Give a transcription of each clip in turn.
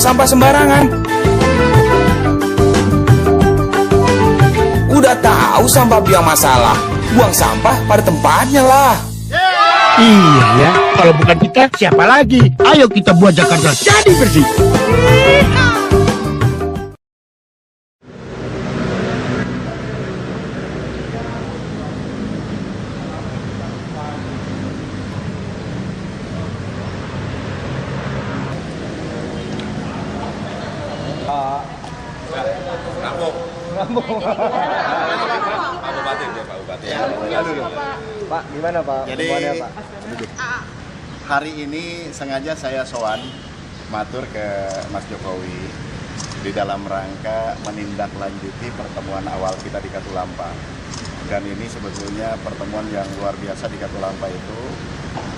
sampah sembarangan. Udah tahu sampah biang masalah, buang sampah pada tempatnya lah. Iya ya, kalau bukan kita siapa lagi? Ayo kita buat Jakarta jadi bersih. Pak, gimana Pak? Jadi Pak? hari ini sengaja saya sowan matur ke Mas Jokowi di dalam rangka menindaklanjuti pertemuan awal kita di Katulampa. Dan ini sebetulnya pertemuan yang luar biasa di Katulampa itu.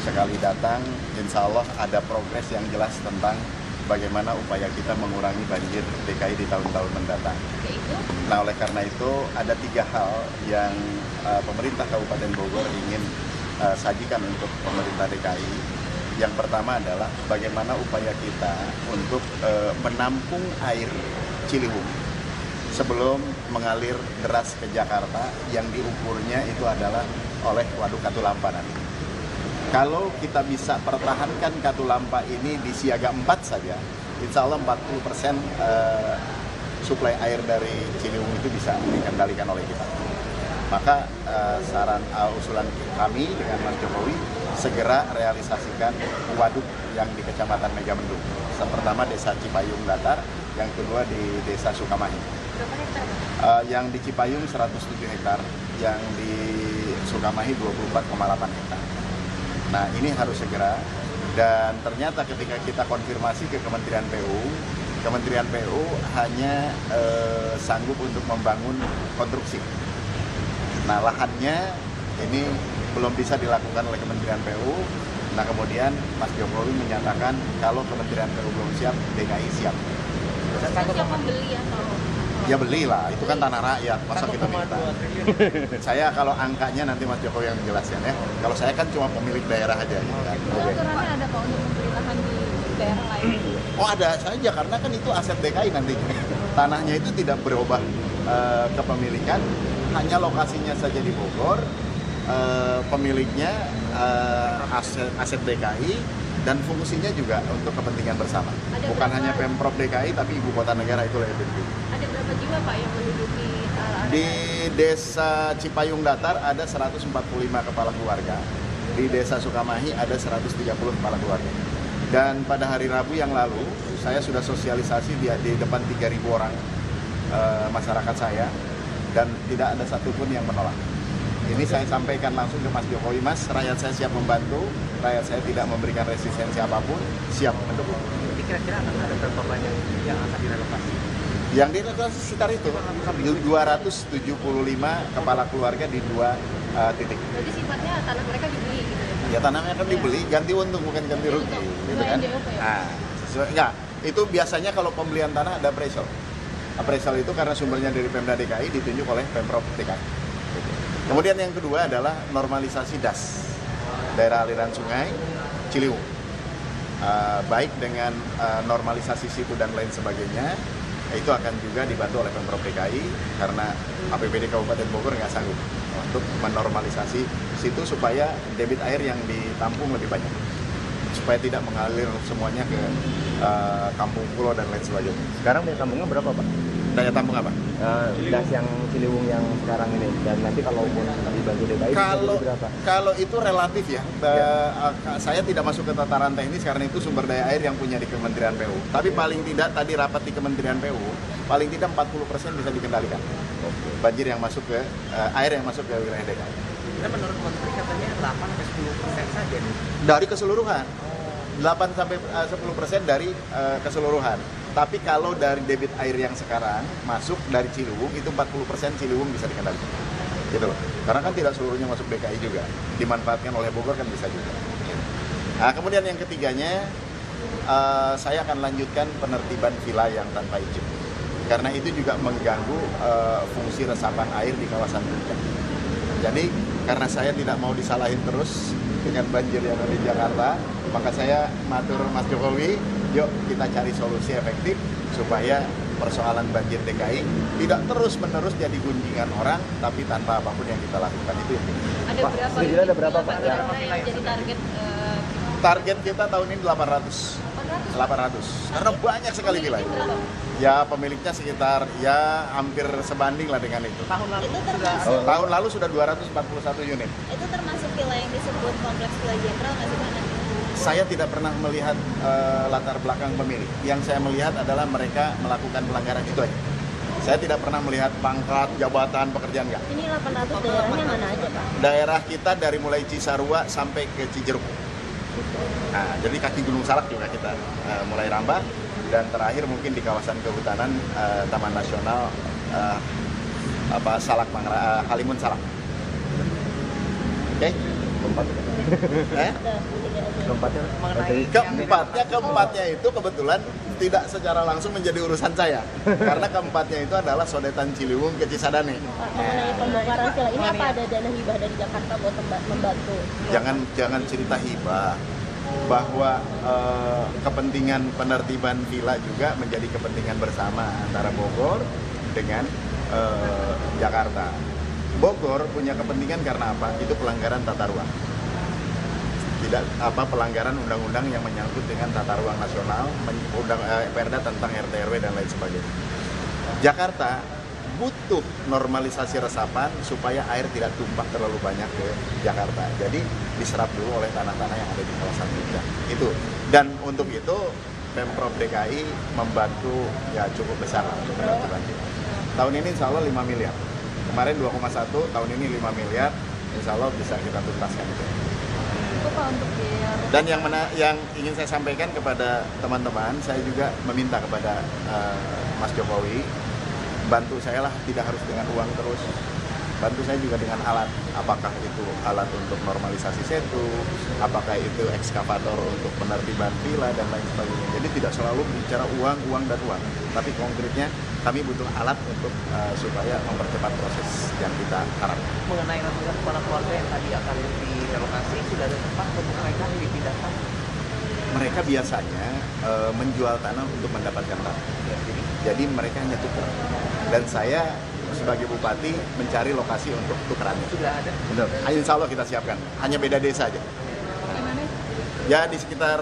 Sekali datang, insya Allah ada progres yang jelas tentang bagaimana upaya kita mengurangi banjir DKI di tahun-tahun mendatang. Nah, oleh karena itu ada 3 hal yang pemerintah Kabupaten Bogor ingin sajikan untuk pemerintah DKI. Yang pertama adalah bagaimana upaya kita untuk menampung air Ciliwung sebelum mengalir deras ke Jakarta yang diukurnya itu adalah oleh Waduk Katulampa nanti. Kalau kita bisa pertahankan Katulampa ini di siaga 4 saja, insya Allah 40% suplai air dari Ciliwung itu bisa dikendalikan oleh kita. Maka saran usulan kami dengan Mas Jokowi segera realisasikan waduk yang di Kecamatan Megamendung. Yang pertama Desa Cipayung Datar, yang kedua di Desa Sukamahi. Yang di Cipayung 107 hektar, yang di Sukamahi 24,8 hektar. Nah, ini harus segera, dan ternyata ketika kita konfirmasi ke Kementerian PU hanya sanggup untuk membangun konstruksi. Nah, lahannya ini belum bisa dilakukan oleh Kementerian PU. Nah, kemudian Mas Jokowi menyatakan kalau Kementerian PU belum siap, DKI siap. Siap membeli atau? Ya belilah, itu kan tanah rakyat, masa kita minta. Saya kalau angkanya nanti Mas Jokowi yang menjelaskan ya. Kalau saya kan cuma pemilik daerah aja. Aturannya ada Pak untuk membeli lahan di daerah lain? Oh, ada saja, karena kan itu aset DKI nantinya. Tanahnya itu tidak berubah kepemilikan, hanya lokasinya saja di Bogor, pemiliknya aset DKI, dan fungsinya juga untuk kepentingan bersama. Bukan hanya Pemprov DKI, tapi Ibu Kota Negara itu lebih penting. Ada berapa jiwa Pak yang menduduki Di Desa Cipayung Datar ada 145 kepala keluarga. Di Desa Sukamahi ada 130 kepala keluarga. Dan pada hari Rabu yang lalu, saya sudah sosialisasi di depan 3.000 orang masyarakat saya, dan tidak ada satupun yang menolak. Ini saya sampaikan langsung ke Mas Jokowi, Mas, rakyat saya siap membantu, rakyat saya tidak memberikan resistensi apapun, siap mendukung. Jadi kira-kira akan ada berapa banyak yang akan direlokasi? Yang direlokasi sekitar itu, 275 kepala keluarga di 2 titik. Jadi sifatnya tanah mereka dibeli gitu ya? Ya, tanahnya kan dibeli, ganti untung bukan ganti rugi, gitu kan? NJOP ya? Nah, sesuai, enggak, itu biasanya kalau pembelian tanah ada appraisal. Appraisal itu karena sumbernya dari Pemda DKI ditunjuk oleh Pemprov DKI. Kemudian yang kedua adalah normalisasi DAS, daerah aliran sungai Ciliwung. Baik dengan normalisasi situ dan lain sebagainya, itu akan juga dibantu oleh Pemprov DKI karena APBD Kabupaten Bogor nggak sanggup untuk menormalisasi situ supaya debit air yang ditampung lebih banyak, supaya tidak mengalir semuanya ke kampung pulau dan lain sebagainya. Sekarang daya tampungnya berapa Pak? Daya tampung apa? Das yang Ciliwung yang sekarang ini, dan nanti kalau pun dibantu DKI berapa? Kalau itu relatif ya. Saya tidak masuk ke tataran teknis karena itu sumber daya air yang punya di Kementerian PU. Tapi paling tidak tadi rapat di Kementerian PU, paling tidak 40% bisa dikendalikan. Banjir yang masuk ke air yang masuk ke wilayah DKI. Karena menurut Menteri katanya 8-10% saja nih. Dari keseluruhan. 8-10% dari keseluruhan. Tapi kalau dari debit air yang sekarang masuk dari Ciliwung, itu 40% Ciliwung bisa dikendalikan. Gitu loh. Karena kan tidak seluruhnya masuk DKI juga. Dimanfaatkan oleh Bogor kan bisa juga. Nah, kemudian yang ketiganya, saya akan lanjutkan penertiban villa yang tanpa izin. Karena itu juga mengganggu fungsi resapan air di kawasan puncak. Jadi, karena saya tidak mau disalahin terus dengan banjir yang ada di Jakarta, maka saya matur Mas Jokowi, yuk kita cari solusi efektif supaya persoalan banjir DKI tidak terus-menerus jadi gunjingan orang, tapi tanpa apapun yang kita lakukan. Itu Ada Pak, berapa? sejujurnya ada berapa, Pak? Yang jadi target target kita tahun ini 800. 800 karena banyak sekali wilayah. Ya pemiliknya sekitar ya hampir sebanding lah dengan itu. Itu termasuk Tahun lalu sudah 241 unit. itu termasuk villa yang disebut kompleks villa jenderal nggak sih Pak? Saya tidak pernah melihat latar belakang pemilik. Yang saya melihat adalah mereka melakukan pelanggaran itu aja. Saya tidak pernah melihat pangkat, jabatan, pekerjaan enggak. Ini 800 daerahnya mana aja Pak? Daerah kita dari mulai Cisarua sampai ke Cijeruk. Nah, jadi kaki Gunung Salak juga kita mulai rambah, dan terakhir mungkin di kawasan kehutanan Taman Nasional Salak Halimun Salak. Oke? Keempatnya itu kebetulan tidak secara langsung menjadi urusan saya, karena keempatnya itu adalah Sodetan Ciliwung ke Cisadane. Pak, mengenai pembongkaran villa ini apa ada dana hibah dari Jakarta buat membantu? Jangan cerita hibah, bahwa kepentingan penertiban villa juga menjadi kepentingan bersama antara Bogor dengan Jakarta. Bogor punya kepentingan karena apa? Itu pelanggaran tata ruang. Tidak pelanggaran undang-undang yang menyangkut dengan tata ruang nasional, Perda tentang RT RW dan lain sebagainya. Jakarta butuh normalisasi resapan supaya air tidak tumpah terlalu banyak ke Jakarta. Jadi diserap dulu oleh tanah-tanah yang ada di kawasan puncak. Itu. Dan untuk itu Pemprov DKI membantu ya cukup besar untuk penertiban. Tahun ini insya Allah 5 miliar. Kemarin 2,1, tahun ini 5 miliar. Insya Allah bisa kita tuntaskan itu. itu Pak untuk biaya Dan yang ingin saya sampaikan kepada teman-teman, saya juga meminta kepada Mas Jokowi, bantu saya lah, tidak harus dengan uang terus. Bantu saya juga dengan alat, apakah itu alat untuk normalisasi setu, apakah itu ekskavator untuk penertiban villa dan lain sebagainya. Jadi tidak selalu bicara uang, dan uang, tapi konkretnya kami butuh alat untuk supaya mempercepat proses yang kita harapkan. Mengenai ratusan kepala keluarga yang tadi akan direlokasi, sudah ada tempat untuk mereka dipindahkan? Mereka biasanya menjual tanah untuk mendapatkan tanah. Jadi mereka hanya tukar. Dan saya sebagai bupati mencari lokasi untuk tukeran. Sudah ada? Benar. Insya Allah kita siapkan. Hanya beda desa aja. di mana? Ya di sekitar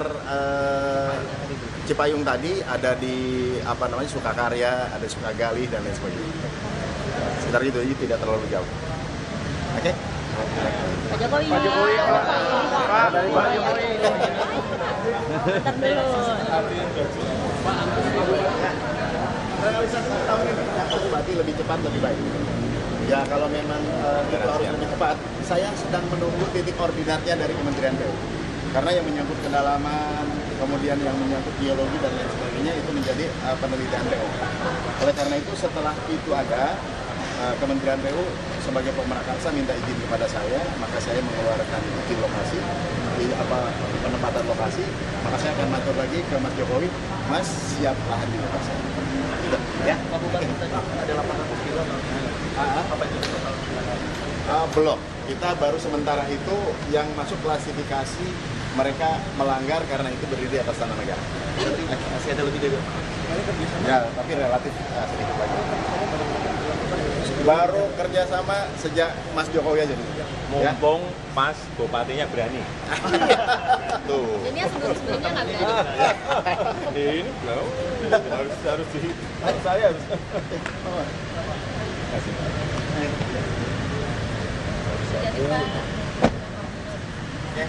Cipayung tadi, ada di Sukakarya, ada Sukagali dan lain sebagainya. Sekitar itu aja, tidak terlalu jauh. Oke? Pak Jokowi. Pak Jokowi. Bentar dulu. Realisasi tahun ini bupati lebih cepat lebih baik. Ya kalau memang itu harus lebih cepat, saya sedang menunggu titik koordinatnya dari Kementerian PU. Karena yang menyangkut kedalaman, kemudian yang menyangkut geologi dan lain sebagainya itu menjadi penelitian PU. Oleh karena itu setelah itu ada Kementerian PU sebagai pemrakarsa minta izin kepada saya, maka saya mengeluarkan izin lokasi, penempatan lokasi, maka saya akan matur lagi ke Mas Jokowi, Mas siap lahan di lokasi. Gitu, ya. Pak Bupati tadi ada 800 kilo. Apa itu total? Belum. Kita baru sementara itu yang masuk klasifikasi mereka melanggar karena itu berdiri di atas tanah negara. Masih ada lebih dari Ya, tapi relatif sedikit lagi. Baru kerjasama sejak Mas Jokowi aja nih. Mumpung pas bupatinya berani. Tuh. Ini yang sebelum-sebelumnya nggak berani. Ini belum. Harus saya harus. Jadi Pak, Oke.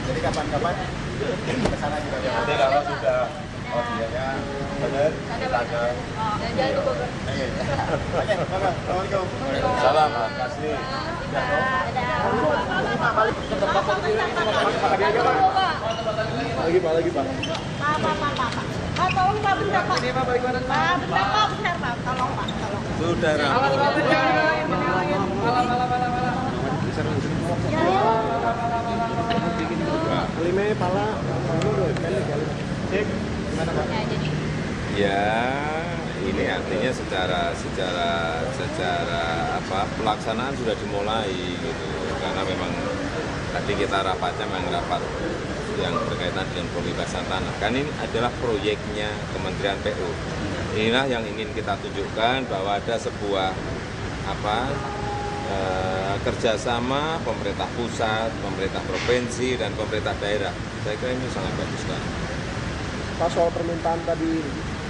Jadi kapan-kapan ke sana kita lihat. Nanti kalau sudah ya benar kita ke dan jangan ke Bogor. Iya. Oke, Assalamualaikum. salam kasih. Lagi Pak. Pak, tolong Pak, bentar Pak. Ini Pak, balik mana? Pak, bentar Pak, bentar Pak. Tolong Pak, tolong. Sudah Lime pala. Ya, jadi Ya, ini artinya secara pelaksanaan sudah dimulai gitu. Karena memang tadi kita rapatnya memang rapat yang berkaitan dengan pembebasan tanah. Kan ini adalah proyeknya Kementerian PU. Inilah yang ingin kita tunjukkan bahwa ada sebuah kerjasama pemerintah pusat, pemerintah provinsi, dan pemerintah daerah. Saya kira ini sangat bagus sekali. Pak, soal permintaan tadi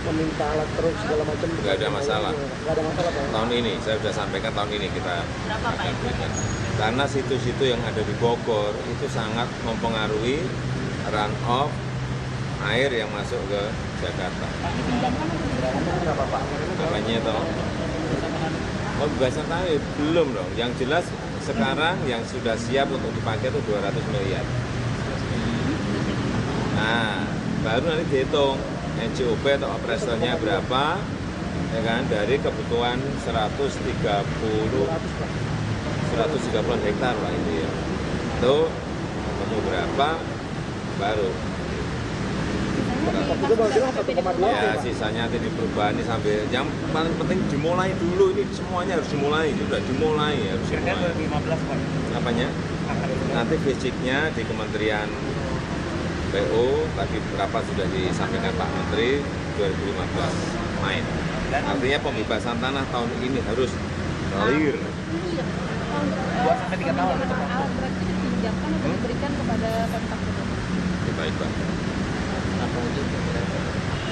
meminta alat truk segala macam Nggak ada masalah. Nggak ada masalah Pak. Tahun ini, saya sudah sampaikan tahun ini kita akan berikan. Karena situ-situ yang ada di Bogor itu sangat mempengaruhi run off air yang masuk ke Jakarta. Apanya toh? Oh, pembebasan tanah belum dong. Yang jelas sekarang yang sudah siap untuk dipakai itu 200 miliar. Nah, baru nanti dihitung NCOP atau operasionalnya berapa, ya kan, dari kebutuhan 130 hektar lah itu ya. Itu ketemu berapa baru. Ya, sisanya nanti di perubahan ini sampai yang paling penting dimulai dulu, ini semuanya harus dimulai, sudah dimulai harus dimulai. 15 Pak. Apanya? Nanti basicnya di Kementerian PU tadi berapa sudah disampaikan Pak Menteri 2015 main. Artinya pembebasan tanah tahun ini harus clear. 2-3 tahun. Alat berat itu dipinjamkan atau diberikan kepada Pemkab? Baik Pak.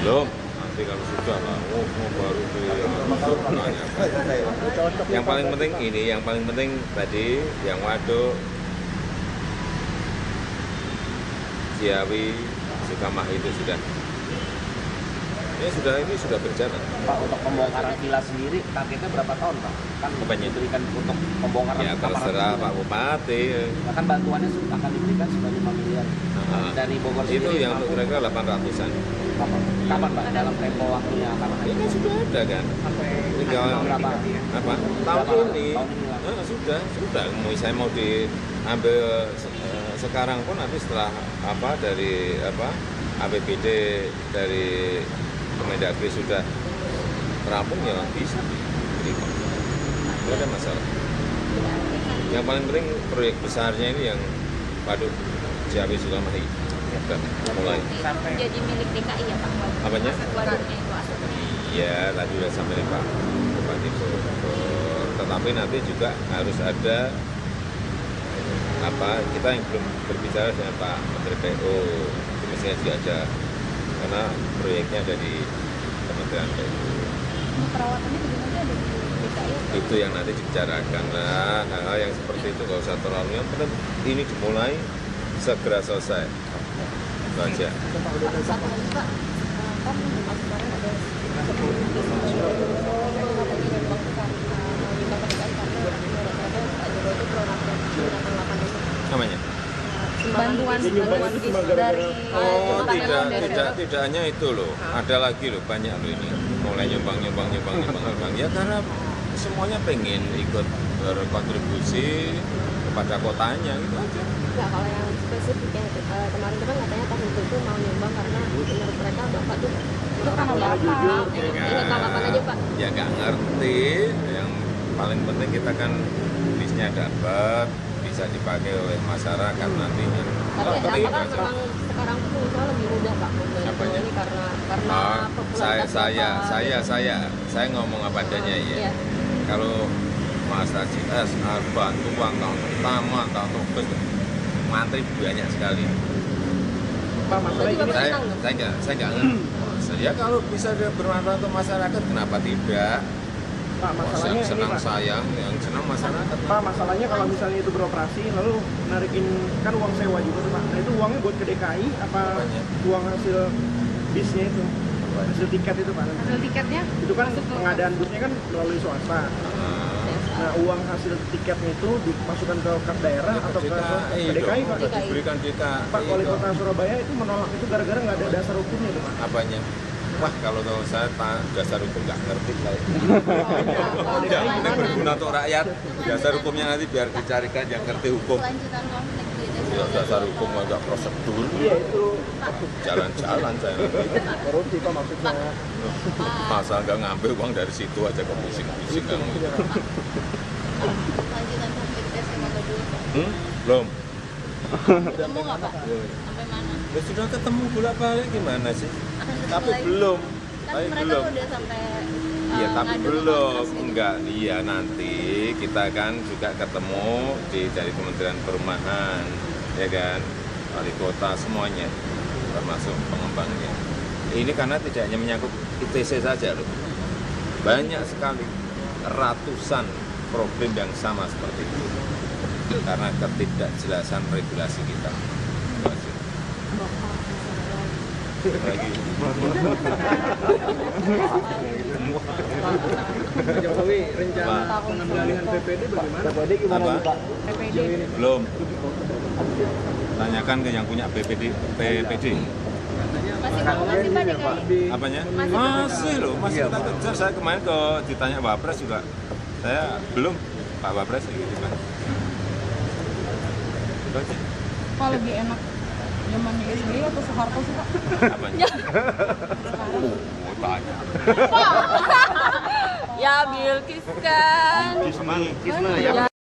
Belum, nanti kalau sudah lah, baru tanya. Yang paling penting ini, yang paling penting tadi, yang waduk, Ciawi, Sukamahi itu sudah. Ini sudah berjalan. Pak, untuk pembongkaran villa sendiri targetnya berapa tahun Pak? Kan Apanya? diberikan untuk pembongkaran Ya terserah Pak Bupati. Bahkan bantuannya akan diberikan sebanyak 5 miliar dari Bogor Itu sendiri. yang untuk kira-kira 800-an. Kapan Pak dalam tempo waktunya akan ada? Ya kan sudah ada kan. Tinggal Berapa? apa? Tahun ini. Sudah. Saya mau diambil sekarang pun nanti setelah dari APBD dari Kemendagri sudah rampung ya bisa diberikan. Tidak ada masalah. Yang paling penting proyek besarnya ini yang Waduk Ciawi Sukamahi. Mulai. Jadi milik DKI ya Pak? Apanya? Waduknya itu asalnya. Iya, tadi sudah sampai Pak Bupati Bogor. Tetapi nanti juga harus ada kita yang belum berbicara dengan Pak Menteri PU. Itu mestinya juga ada. Karena proyeknya ada di Kementerian PU. Perawatannya bagaimana ada di DKI? Itu yang nanti dibicarakan lah, hal-hal yang seperti itu nggak usah terlalu. Yang penting ini dimulai segera selesai. Itu aja. Satu lagi Pak, kan kemarin ada 10 Namanya? bantuan dari Tidak hanya itu loh, ada lagi loh, banyak loh ini. Mulai nyumbang. Ya karena semuanya pengen ikut berkontribusi kepada kotanya gitu aja. Enggak, kalau yang spesifik yang kemarin itu kan katanya tahun itu mau nyumbang karena menurut mereka Bapak tuh itu tanggal berapa? Ingat tanggapan aja Pak. Ya nggak ngerti, yang paling penting kita kan bisnya dapat, bisa dipakai oleh masyarakat nantinya. Tapi apakah memang sekarang tuh misalnya lebih mudah Pak membantu ini karena popularitas saya ngomong apa adanya ya. Iya. Kalau masa CSR, bantuan tahun pertama, tahun bus, mantri banyak sekali. Pak, masalah ini Saya nggak ngerti. Ya kalau bisa bermanfaat untuk masyarakat, kenapa tidak? Pak, masalahnya Yang senang ini, Pak. yang senang masyarakat. Pak, masalahnya kalau misalnya itu beroperasi lalu narikin kan uang sewa juga tuh Pak. Nah itu uangnya buat ke DKI apa uang hasil bisnya itu? Hasil tiket itu Pak. hasil tiketnya Itu kan pengadaan busnya kan melalui swasta. Nah uang hasil tiketnya itu dimasukkan ke kas daerah atau ke DKI Pak? Diberikan DKI. Pak, wali kota Surabaya itu menolak itu gara-gara nggak ada dasar hukumnya tuh Pak. Apanya? Wah, kalau tahu saya dasar hukum nggak ngerti lah. Yang penting berguna untuk rakyat. Dasar hukumnya nanti biar dicarikan yang ngerti hukum. kelanjutan konflik Ya, dasar hukum agak prosedur. Iya itu Jalan-jalan saya. korupsi Pak maksudnya. Masa nggak ngambil uang dari situ aja ke pusing-pusing kamu. kelanjutan konflik SMA kedua Pak? Belum. Ketemu nggak Pak? Sampai mana? Ya sudah ketemu bolak-balik gimana sih? Akan ketemu Tapi lagi. belum. Kan Tapi mereka belum. udah sampai Iya, tapi ngadu ke belum. Kontras gitu. Enggak, iya nanti kita kan juga ketemu dari Kementerian Perumahan, ya kan, wali kota semuanya, termasuk pengembangnya. Ini karena tidak hanya menyangkut ITC saja loh, banyak sekali ratusan problem yang sama seperti itu karena ketidakjelasan regulasi kita. Itu aja. Lagi. Pak Jokowi, rencana pengambilan PPD bagaimana? Apa? Belum. Tanyakan ke yang punya PPD. Masih mau ngasih Pak DKI? Apanya? Masih Masih loh, masih kita kejar. Saya kemarin ditanya Wapres juga, saya belum. Pak Wapres gitu kan. Itu aja. Pak lebih enak zamannya SBY atau Soeharto sih Pak? Apanya? Oh, banyak. Ya Bilkis kan. Kisma ya.